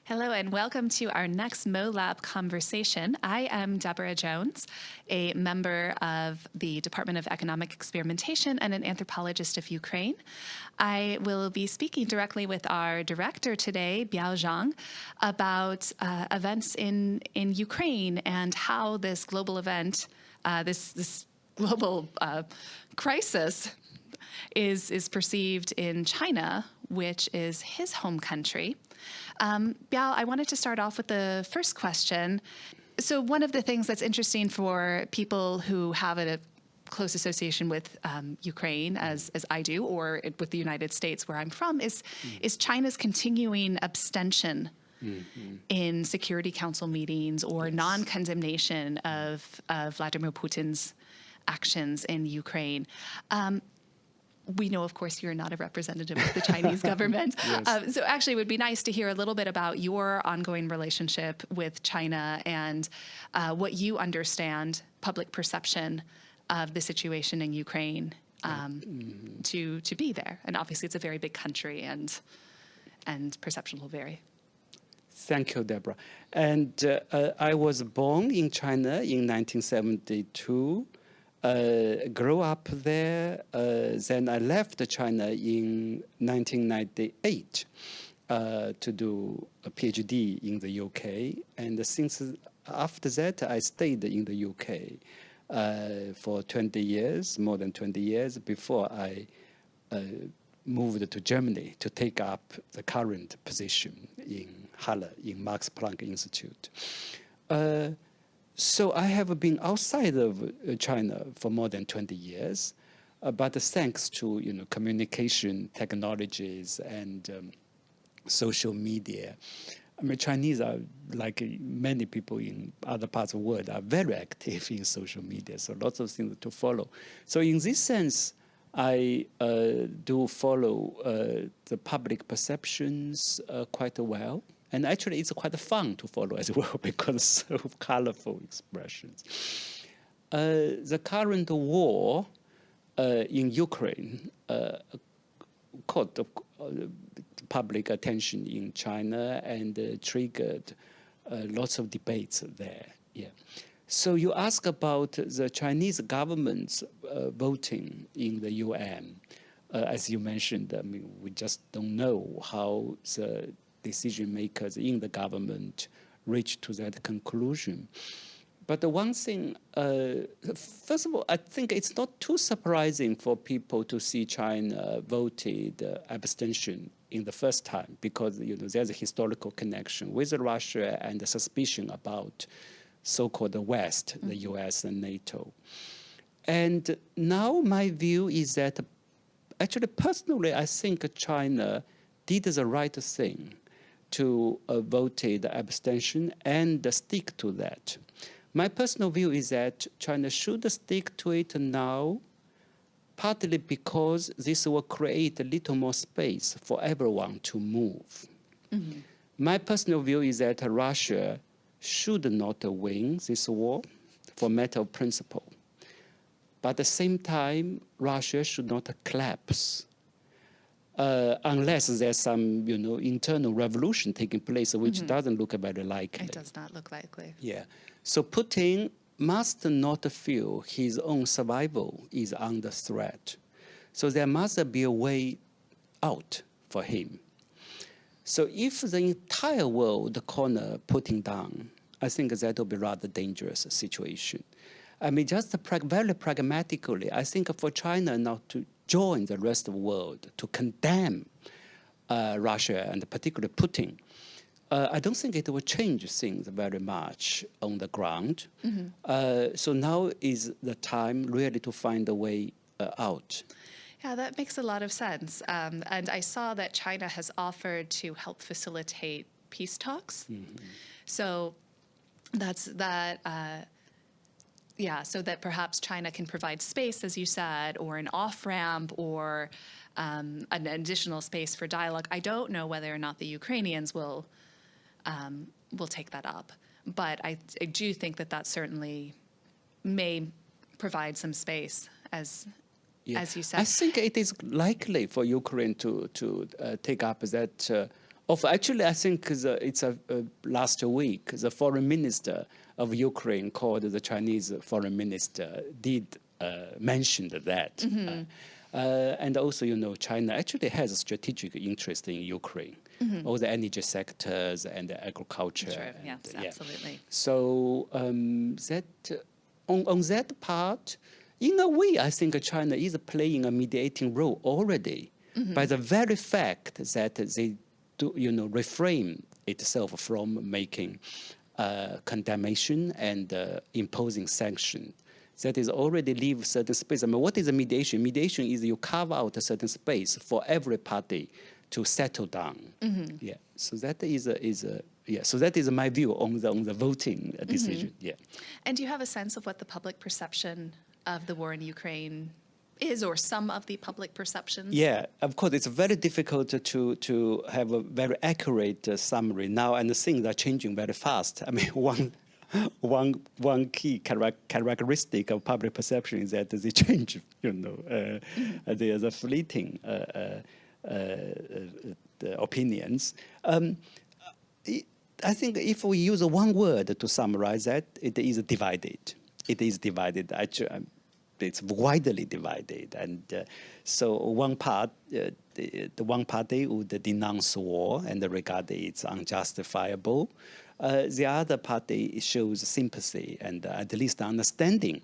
Hello and welcome to our next MoLab conversation. I am Deborah Jones, a member of the Department of Economic Experimentation and an anthropologist of Ukraine. I will be speaking directly with our director today, Biao Xiang, about events in Ukraine and how this global event, this global crisis is perceived in China, which is his home country. Biao, I wanted to start off with the first question. So one of the things that's interesting for people who have a close association with Ukraine, as I do, or with the United States, where I'm from, is China's continuing abstention in Security Council meetings or non-condemnation of Vladimir Putin's actions in Ukraine. We know, of course, you're not a representative of the Chinese government. So actually, it would be nice to hear a little bit about your ongoing relationship with China and what you understand public perception of the situation in Ukraine to be there. And obviously, it's a very big country, and perception will vary. Thank you, Deborah. And I was born in China in 1972. Grew up there, then I left China in 1998 to do a PhD in the UK. And since after that, I stayed in the UK for 20 years, more than 20 years, before I moved to Germany to take up the current position in Halle, in Max Planck Institute. So I have been outside of China for more than 20 years, but thanks to communication technologies and social media, I mean, Chinese are, like many people in other parts of the world, are very active in social media, so lots of things to follow. So in this sense, I do follow the public perceptions quite well. And actually, it's quite fun to follow as well because of colorful expressions. The current war in Ukraine caught public attention in China and triggered lots of debates there. Yeah. So you ask about the Chinese government's voting in the UN. As you mentioned, I mean, we just don't know how the decision makers in the government reached to that conclusion. But the one thing, first of all, I think it's not too surprising for people to see China voted abstention in the first time because there's a historical connection with Russia and the suspicion about so-called the West, the US and NATO. And now my view is that actually personally I think China did the right thing to voted abstention and stick to that. My personal view is that China should stick to it now, partly because this will create a little more space for everyone to move. My personal view is that Russia should not win this war for matter of principle. But at the same time, Russia should not collapse. Unless there's some, internal revolution taking place, which doesn't look very likely. It does not look likely. Yeah. So Putin must not feel his own survival is under threat. So there must be a way out for him. So if the entire world corner Putin down, I think that will be a rather dangerous situation. I mean, just very pragmatically, I think for China not to join the rest of the world to condemn Russia and particularly Putin, I don't think it will change things very much on the ground. So now is the time really to find a way out. Yeah, that makes a lot of sense. And I saw that China has offered to help facilitate peace talks. So that's that. So that perhaps China can provide space, as you said, or an off-ramp or an additional space for dialogue. I don't know whether or not the Ukrainians will take that up. But I do think that certainly may provide some space, as you said. I think it is likely for Ukraine to take up that Actually, I think it's last week, the foreign minister of Ukraine called the Chinese foreign minister did mention that. And also, China actually has a strategic interest in Ukraine, all the energy sectors and the agriculture. Sure, and, yes, absolutely. So on that part, in a way, I think China is playing a mediating role already by the very fact that they do, refrain itself from making condemnation and imposing sanction. That is already leave certain space. I mean, what is a mediation? Mediation is you carve out a certain space for every party to settle down. Yeah. So that is So that is my view on the voting decision. Yeah. And do you have a sense of what the public perception of the war in Ukraine is, or some of the public perceptions? Yeah, of course, it's very difficult to have a very accurate summary now, and things are changing very fast. I mean, one key characteristic of public perception is that they change. There's a fleeting the opinions. I think if we use one word to summarize that, it is divided. It is divided. Actually, it's widely divided, and so one part, the one party would denounce war and regard it unjustifiable. The other party shows sympathy and at least understanding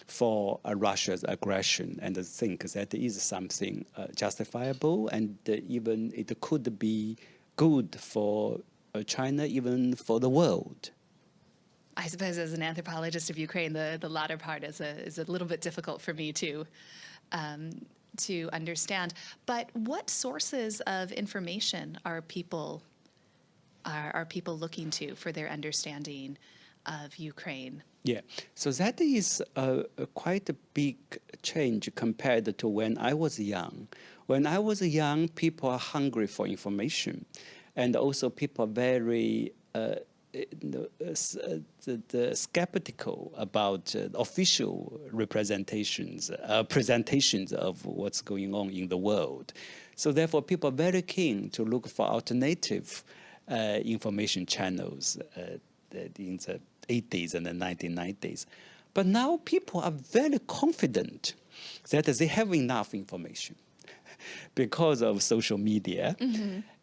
for Russia's aggression, and think that is something justifiable, and even it could be good for China, even for the world. I suppose as an anthropologist of Ukraine, the latter part is a little bit difficult for me to understand. But what sources of information are people looking to for their understanding of Ukraine? Yeah, so that is quite a big change compared to when I was young. When I was young, people are hungry for information, and also people are very skeptical about official presentations of what's going on in the world. So therefore, people are very keen to look for alternative information channels in the 80s and the 1990s. But now people are very confident that they have enough information because of social media.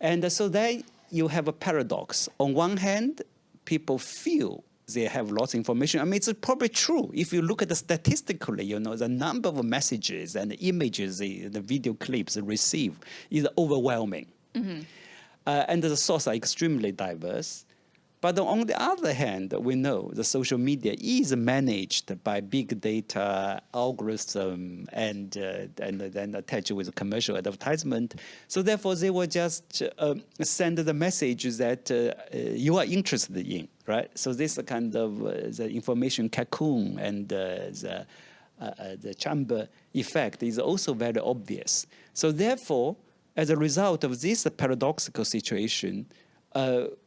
And so then you have a paradox. On one hand, people feel they have lots of information. I mean, it's probably true. If you look at it statistically, the number of messages and images, the video clips receive is overwhelming. And the sources are extremely diverse. But on the other hand, we know the social media is managed by big data, algorithm, and then attached with commercial advertisement. So therefore, they will just send the message that you are interested in, right? So this kind of the information cocoon and the chamber effect is also very obvious. So therefore, as a result of this paradoxical situation,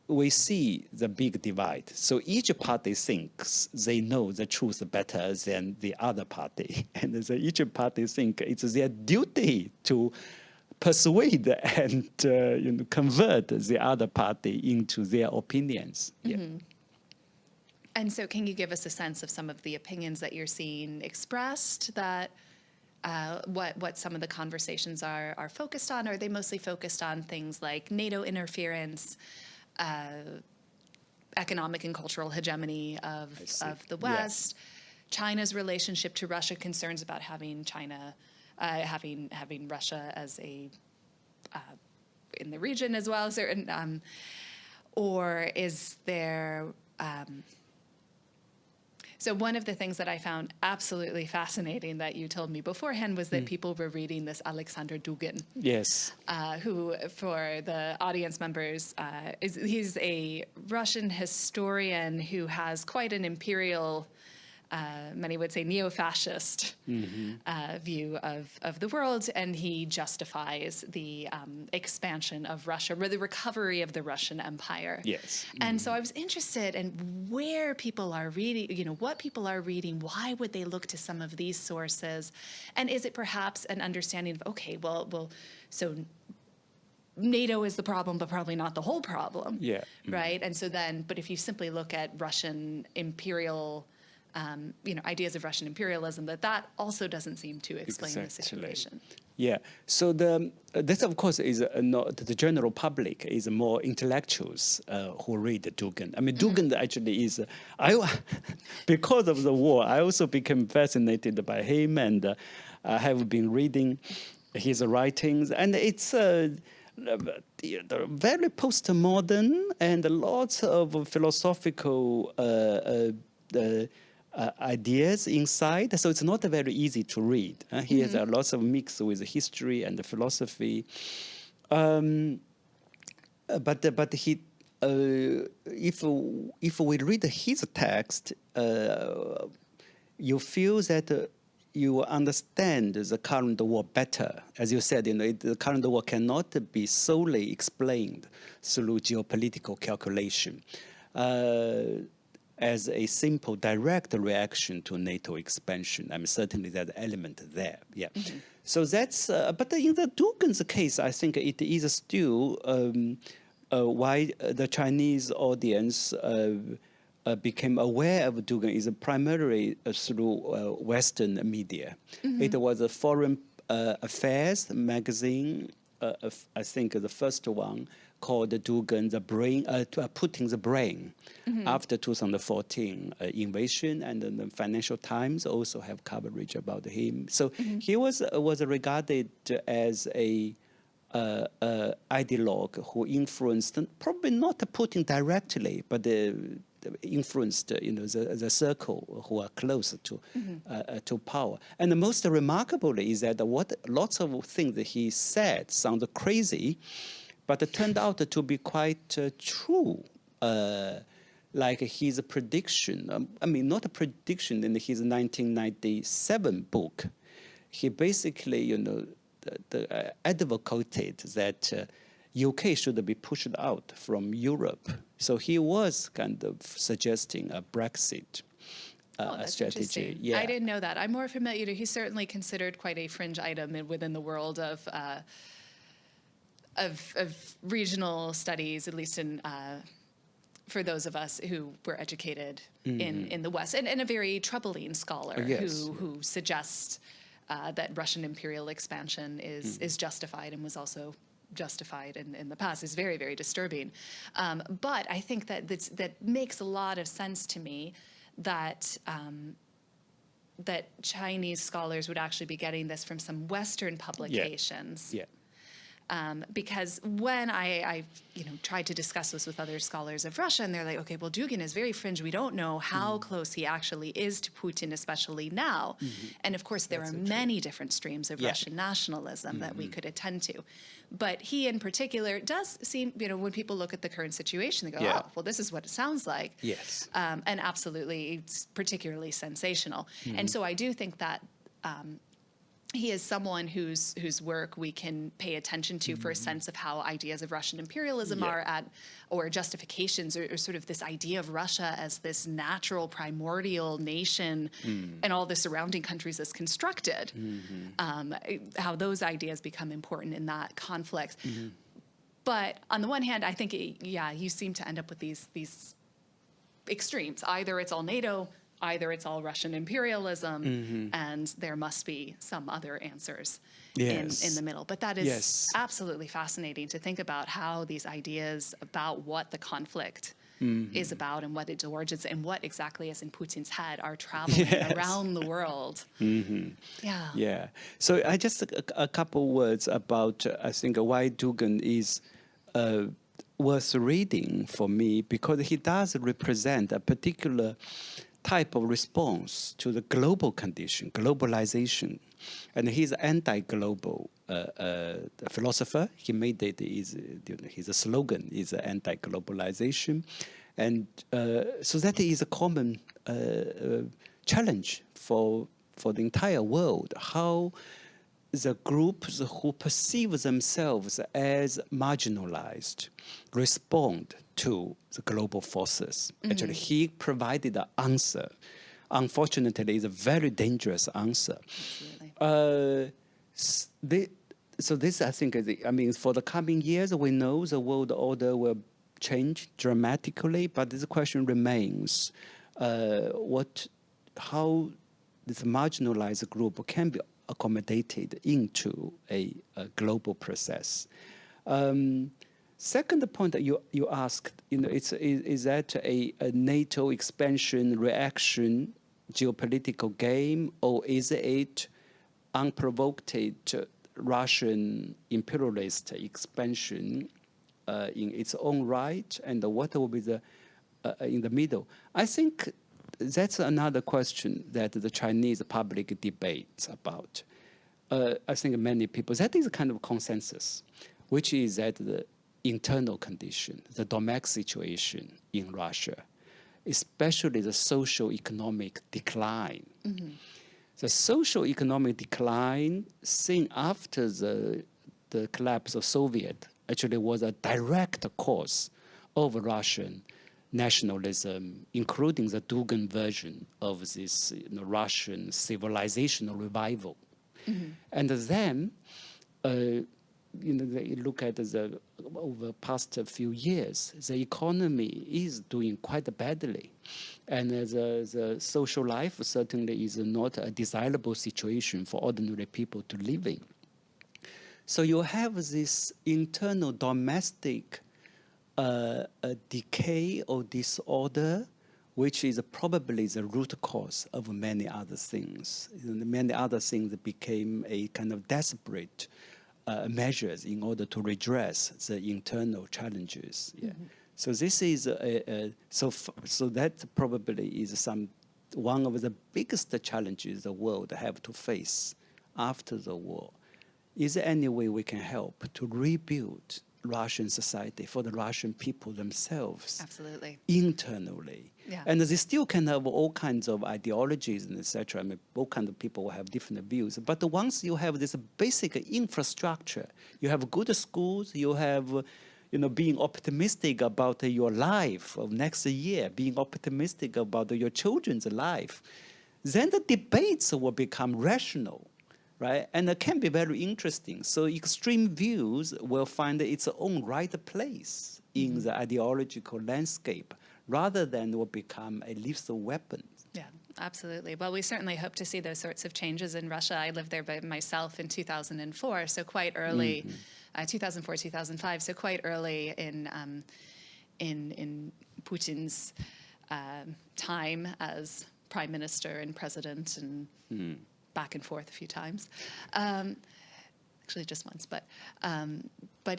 we see the big divide. So each party thinks they know the truth better than the other party. And so each party thinks it's their duty to persuade and convert the other party into their opinions. Yeah. And so can you give us a sense of some of the opinions that you're seeing expressed, that what some of the conversations are focused on? Are they mostly focused on things like NATO interference, economic and cultural hegemony of the West, China's relationship to Russia, concerns about having Russia as a in the region as well, certain, or is there? So one of the things that I found absolutely fascinating that you told me beforehand was that people were reading this Aleksandr Dugin. Yes. Who, for the audience members, he's a Russian historian who has quite an imperial, many would say neo-fascist view of the world, and he justifies the expansion of Russia, or the recovery of the Russian Empire. Yes. And so I was interested in where people are reading, what people are reading, why would they look to some of these sources, and is it perhaps an understanding of, okay, well, so NATO is the problem, but probably not the whole problem. Yeah. Right. And so then, but if you simply look at Russian imperial, ideas of Russian imperialism, that also doesn't seem to explain the situation. Yeah. So this, of course, is not the general public. Is more intellectuals who read Dugin. I mean, Dugin actually is. Because of the war, I also became fascinated by him, and I have been reading his writings, and it's very postmodern and lots of philosophical ideas inside. So it's not very easy to read. He has lots of mix with history and philosophy. But he, if we read his text, you feel that you understand the current war better. As you said, the current war cannot be solely explained through geopolitical calculation as a simple direct reaction to NATO expansion. I mean, certainly that element there. Yeah. So that's, but in the Dugin's case, I think it is still why the Chinese audience became aware of Dugin is primarily through Western media. It was a Foreign Affairs magazine, I think the first one, called Dugin, Putting the Brain, after 2014 invasion, and then the Financial Times also have coverage about him. So he was regarded as a ideologue who influenced, probably not Putin directly, but influenced the circle who are close to power. And the most remarkable is that lots of things that he said sound crazy, but it turned out to be quite true. Like his prediction, not a prediction in his 1997 book. He basically, advocated that UK should be pushed out from Europe. So he was kind of suggesting a Brexit strategy. Yeah. I didn't know that. I'm more familiar. He's certainly considered quite a fringe item within the world of regional studies, at least in for those of us who were educated in the West, and a very troubling scholar who suggests that Russian imperial expansion is justified and was also justified in the past. Is very, very disturbing. But I think that makes a lot of sense to me that that Chinese scholars would actually be getting this from some Western publications. Yeah. Because when I tried to discuss this with other scholars of Russia, and they're like, okay, well, Dugin is very fringe. We don't know how close he actually is to Putin, especially now. And of course, there are many different streams of Russian nationalism that we could attend to. But he in particular does seem, when people look at the current situation, they go, oh, well, this is what it sounds like. Yes. And absolutely, it's particularly sensational. And so I do think that he is someone whose work we can pay attention to for a sense of how ideas of Russian imperialism are or justifications, or sort of this idea of Russia as this natural primordial nation and all the surrounding countries as constructed, how those ideas become important in that conflict. But on the one hand, I think, you seem to end up with these extremes. Either it's all NATO, either it's all Russian imperialism, and there must be some other answers in the middle. But that is absolutely fascinating to think about how these ideas about what the conflict is about and what its origins and what exactly is in Putin's head are traveling around the world. Yeah. So I just a couple words about, I think, why Dugin is worth reading for me, because he does represent a particular type of response to the global condition, globalization. And he's anti-global philosopher. He made it, his slogan is anti-globalization. And so that is a common challenge for the entire world, how the groups who perceive themselves as marginalized respond to the global forces. Actually, he provided an answer. Unfortunately, it's a very dangerous answer. so this, I think, for the coming years, we know the world order will change dramatically, but this question remains: how this marginalized group can be accommodated into a global process. Second point that you asked, is that a NATO expansion reaction geopolitical game, or is it unprovoked Russian imperialist expansion in its own right, and what will be the in the middle? I think that's another question that the Chinese public debates about. I think many people, that is a kind of consensus, which is that the internal condition, the domestic situation in Russia, especially the socio-economic decline. Mm-hmm. The socio-economic decline seen after the collapse of Soviet actually was a direct cause of Russian nationalism, including the Dugin version of this Russian civilizational revival. Mm-hmm. And then, they look at over the past few years, the economy is doing quite badly. And the social life certainly is not a desirable situation for ordinary people to live in. So you have this internal domestic decay or disorder, which is probably the root cause of many other things. Many other things became a kind of desperate measures in order to redress the internal challenges. Yeah. Mm-hmm. So this is so that probably is one of the biggest challenges the world have to face after the war. Is there any way we can help to rebuild Russian society for the Russian people themselves? Absolutely. Internally. Yeah. And they still can have all kinds of ideologies and etc. All kinds of people will have different views. But once you have this basic infrastructure, you have good schools, you have being optimistic about your life of next year, being optimistic about your children's life, then the debates will become rational. Right? And it can be very interesting. So extreme views will find its own right place in the ideological landscape rather than will become a lethal weapon. Yeah, absolutely. Well, we certainly hope to see those sorts of changes in Russia. I lived there by myself in 2004, so quite early, 2004, 2005, so quite early in Putin's time as prime minister and president and back and forth a few times. Actually, just once, but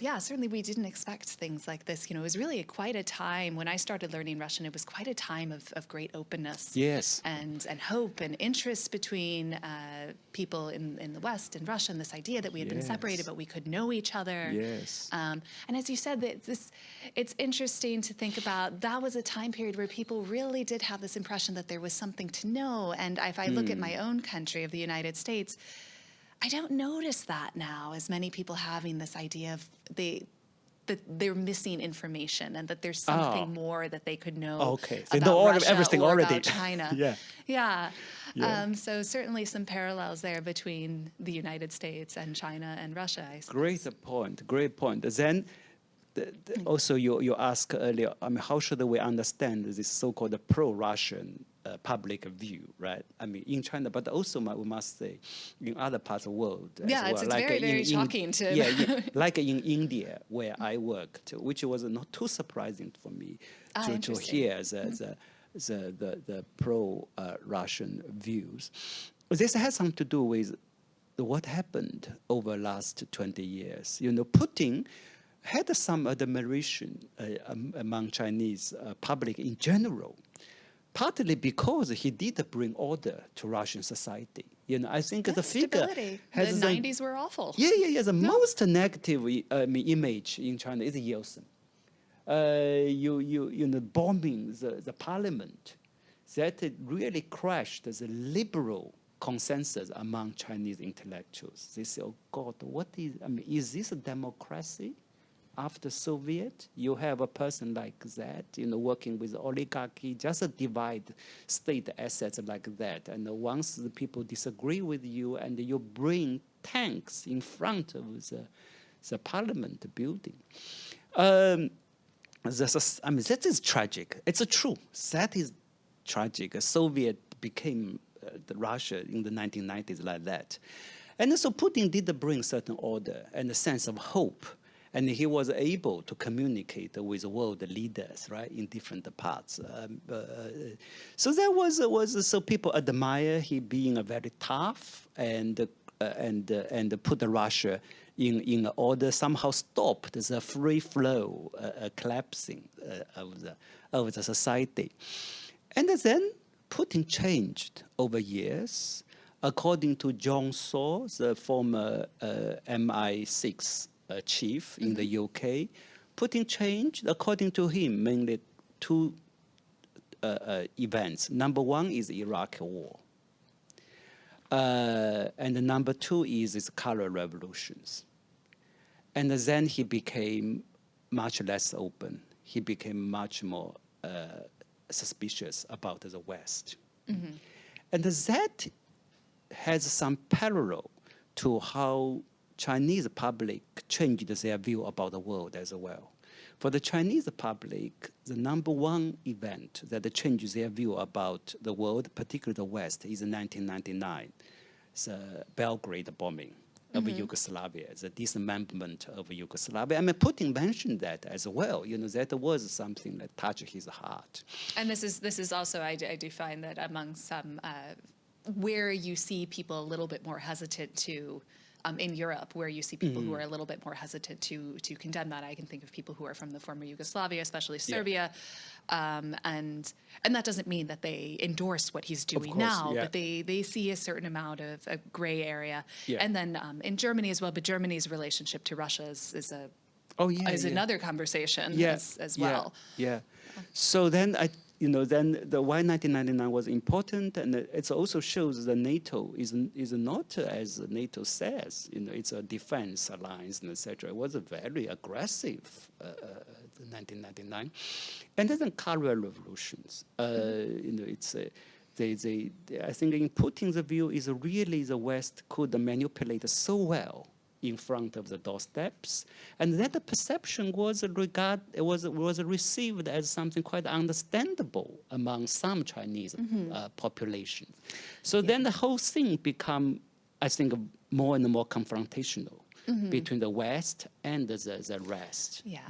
yeah, certainly we didn't expect things like this. It was really quite a time when I started learning Russian. It was quite a time of great openness, yes, and hope and interest between people in the West and Russia, and this idea that we had been separated, but we could know each other. Yes, and as you said, it's interesting to think about. That was a time period where people really did have this impression that there was something to know. And if I look at my own country of the United States, I don't notice that now, as many people having this idea of that they're missing information and that there's something more that they could know about Russia everything or already. about China. Yeah. So certainly some parallels there between the United States and China and Russia. I suppose. Great point. Then also you asked earlier, how should we understand this so-called pro-Russian public view, right? In China, but also we must say in other parts of the world. Yeah, it's like very, very shocking to... like in India, where I worked, which was not too surprising for me to hear the pro-Russian views. This has something to do with what happened over the last 20 years. Putin had some admiration among Chinese public in general, partly because he did bring order to Russian society. I think the figure has the 90s were awful. Yeah. The most negative image in China is Yeltsin. Bombing the parliament, that really crashed the liberal consensus among Chinese intellectuals. They say, "Oh God, what is this a democracy?" After Soviet, you have a person like that, working with oligarchy, just divide state assets like that. And once the people disagree with you and you bring tanks in front of the parliament building. That is tragic. It's true. That is tragic. Soviet became Russia in the 1990s like that. And so Putin did bring certain order and a sense of hope. And he was able to communicate with world leaders, right, in different parts. So that was so people admire he being a very tough and put Russia in order, somehow stopped the free flow collapsing of the society. And then Putin changed over years. According to John Saw, the former MI6 chief in the UK, Putin changed, according to him, mainly two events. Number one is the Iraq war. And number two is his color revolutions. And then he became much less open. He became much more suspicious about the West. Mm-hmm. And that has some parallel to how Chinese public changed their view about the world as well. For the Chinese public, the number one event that changes their view about the world, particularly the West, is 1999, the Belgrade bombing of Yugoslavia, the dismemberment of Yugoslavia. I mean, Putin mentioned that as well. You know, that was something that touched his heart. And this is also, I do find that among some, where you see people a little bit more hesitant to, in Europe, where you see people who are a little bit more hesitant to condemn that. I can think of people who are from the former Yugoslavia, especially Serbia, and that doesn't mean that they endorse what he's doing now, but they see a certain amount of a gray area. Yeah. And then in Germany as well, but Germany's relationship to Russia is another conversation as well. Yeah. So then then the why 1999 was important, and it also shows that NATO is not as NATO says. It's a defense alliance and etc. It was a very aggressive 1999, and then color revolutions. It's I think in Putin's view is really the West could manipulate so well in front of the doorsteps, and that perception was received as something quite understandable among some Chinese population. So then the whole thing become, I think, more and more confrontational between the West and the rest. Yeah.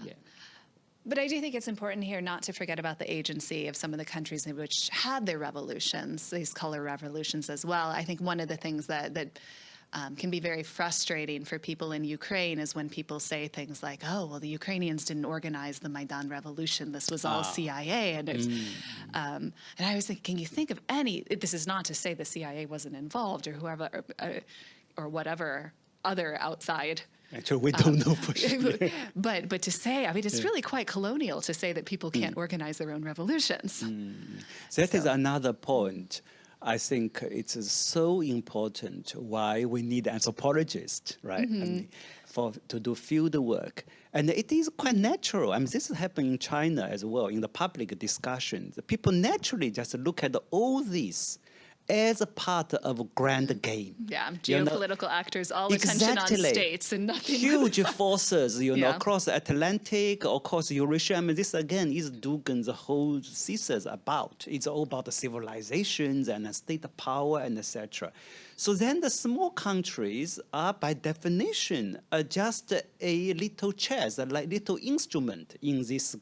But I do think it's important here not to forget about the agency of some of the countries in which had their revolutions, these color revolutions as well. I think one of the things that can be very frustrating for people in Ukraine is when people say things like, oh, well, the Ukrainians didn't organize the Maidan revolution. This was all CIA. And and I was thinking, can you think of any, this is not to say the CIA wasn't involved or whoever, or whatever other outside. Actually, we don't know for sure. But to say, I mean, it's really quite colonial to say that people can't organize their own revolutions. That is another point. I think it's so important why we need anthropologists, right? I mean, to do field work. And it is quite natural. I mean, this is happening in China as well, in the public discussions. People naturally just look at all this as a part of a grand game. Yeah, geopolitical actors, all attention on states and nothing. Huge forces, across the Atlantic, across Eurasia. I mean, this again is Dugin's whole thesis about. It's all about the civilizations and the state power and etc. So then the small countries are by definition just a little chess, like little instrument in this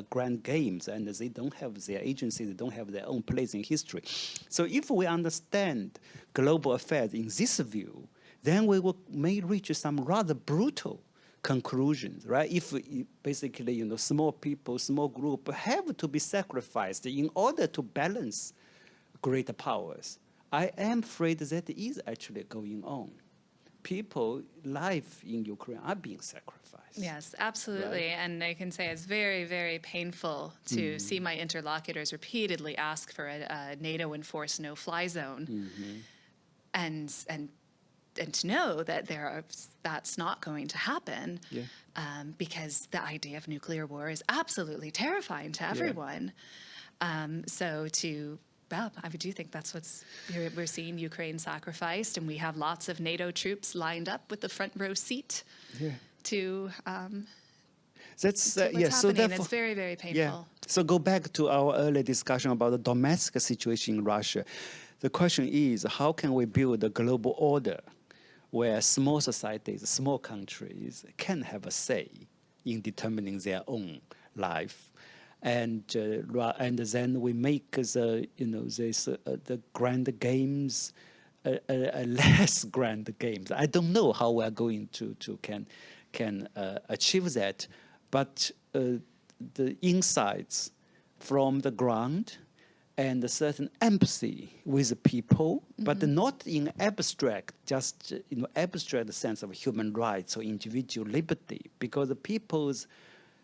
grand games, and they don't have their agency, they don't have their own place in history. So if we understand global affairs in this view, then we may reach some rather brutal conclusions, right? If basically, small people, small group have to be sacrificed in order to balance greater powers. I am afraid that is actually going on. People, life in Ukraine are being sacrificed. Yes, absolutely. Right? And I can say it's very, very painful to see my interlocutors repeatedly ask for a NATO-enforced no-fly zone, and to know that that's not going to happen, because the idea of nuclear war is absolutely terrifying to everyone. So to Well, I do think that's we're seeing Ukraine sacrificed, and we have lots of NATO troops lined up with the front row seat to That's what's yes. So happening. therefore, It's very, very yeah. painful. So go back to our earlier discussion about the domestic situation in Russia. The question is, how can we build a global order where small societies, small countries can have a say in determining their own life, and then we make the grand games less grand games. I don't know how we are going to can achieve that, but the insights from the ground and a certain empathy with the people, but not in abstract, just abstract sense of human rights or individual liberty, because the people's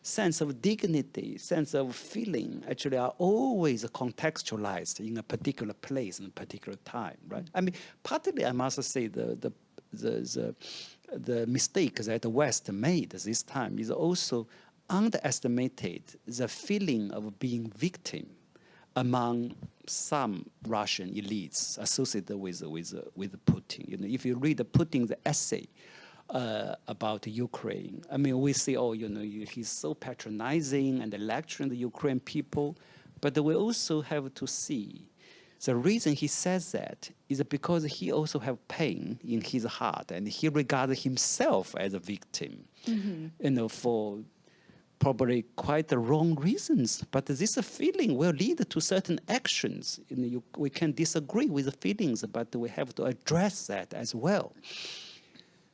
sense of dignity, sense of feeling actually are always contextualized in a particular place and a particular time, right? I mean, partly I must say the mistake that the West made this time is also underestimated the feeling of being victim among some Russian elites associated with Putin. If you read Putin's essay about Ukraine, I mean, we say, he's so patronizing and lecturing the Ukrainian people, but we also have to see the reason he says that is because he also have pain in his heart, and he regards himself as a victim, for probably quite the wrong reasons. But this feeling will lead to certain actions. We can disagree with the feelings, but we have to address that as well.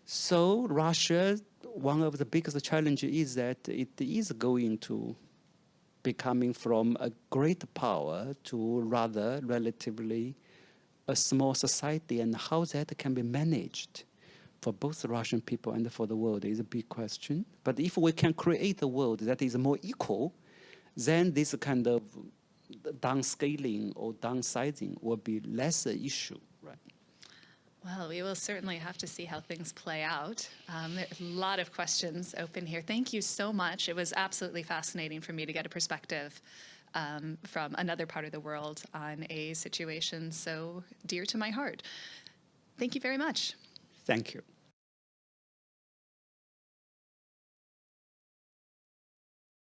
So Russia, one of the biggest challenges is that it is going to becoming from a great power to rather relatively a small society, and how that can be managed for both the Russian people and for the world is a big question. But if we can create a world that is more equal, then this kind of downscaling or downsizing will be less an issue, right? Well, we will certainly have to see how things play out. There's a lot of questions open here. Thank you so much. It was absolutely fascinating for me to get a perspective from another part of the world on a situation so dear to my heart. Thank you very much. Thank you.